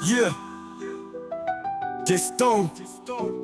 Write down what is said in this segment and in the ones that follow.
Yeah, J Stone,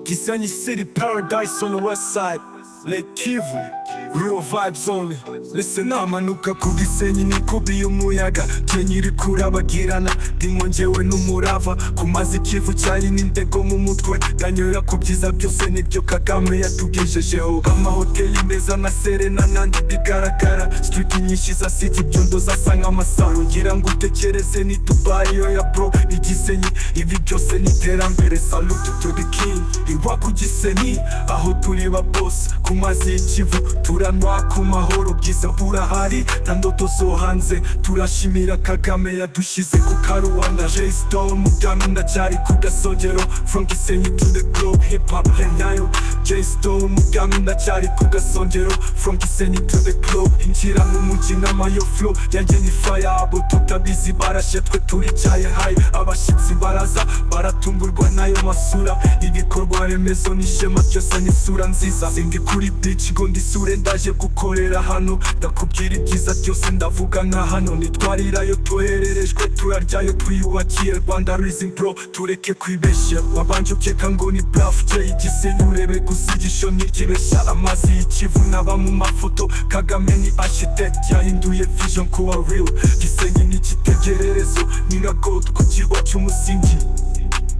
Gisenyi City, Paradise on the west side. Lake Kivu, real vibes only. Listen namanuka ku Gisenyi nikubiye umuyaga, je nyiri kurabagirana ndimo njyewe n'umurava, kumaze ikivu cyari n'indego mu mutwe, ndanyura ku byiza byose nibyo Kagame yatugejejeho. Amahoteli meza na Serena n'andi bigaragara, street nyinshi za city byondo zasa nk'amasaro, ngira ngo utekereze ni Dubai ya bro, Gisenyi ibi byose ni iterambere. Salute to the king, iwa ku Gisenyi aho turi ba boss, ku mazi y'ikivu turanywa ku mahoro, bwiza burahari nta ndoto zo hanze, turashimira Kagame yadushyize ku karubanda. J Stone mu byano ndacyari ku gasongero, from Gisenyi to the globe, hip hop nyayo. J Stone mu byano ndacyari ku gasongero, from Gisenyi to the globe, injira mu mujyi n'amayo flow yanjye ni fire, abo tutabizi barashe twe turicaye high, abashyitsi baraza baratungurwa n'ayo masura, ibikorwa remezo n'ishema byose n'isura nziza. Sindi kuri beach ngo ndisure ndaje gukorera hano, ndakubwira ibyiza byose ndavuga nka hano, nitwarirayo twohererejwe turaryayo twiyubakiye Rwanda Rising Pro, tureke kwibeshya wabanje ukeka ngo ni bluff. J Gisenyi urebe gusa igisho ntikibeshya, amazi y'ikivu n'aba mu mafoto, Kagame ni architect yahinduye vision kuba real. Gisenyi ni icyitegererezo, ni nka gold ku kirwa cy'umusingi,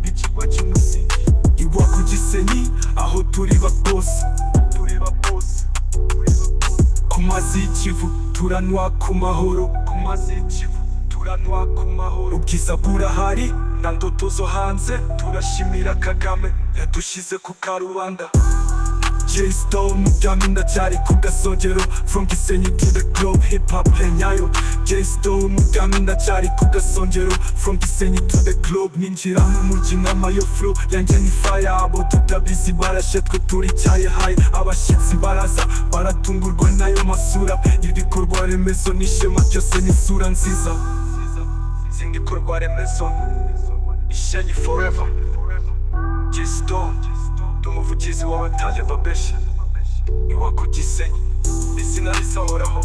ikirwa cy'umusingi. Iwa ku Gisenyi aho turi ba boss, ku mazi y'ikivu turanywa ku mahoro, ku mazi y'ikivu turanywa ku mahoro, ubwiza burahari nta ndoto zo hanze, turashimira Kagame yadushyize ku karubanda. J Stone mu byano ndacyari ku gasongero, from Gisenyi to the globe, hip hop nyayo. J Stone mu byano ndacyari ku gasongero, from Gisenyi to the globe, ninjira mu mujyi n'amayo flow yanjye ni fire, abo tutabizi barashe twe turicaye high, abashyitsi baraza baratungurwa n'ayo masura, ibikorwa remezo n'ishema byose n'isura nziza. Ibikorwa remezo Gisenyi forever. J Stone umuvugizi w'abatale babesha, iwa ku Gisenyi izina rizahoraho.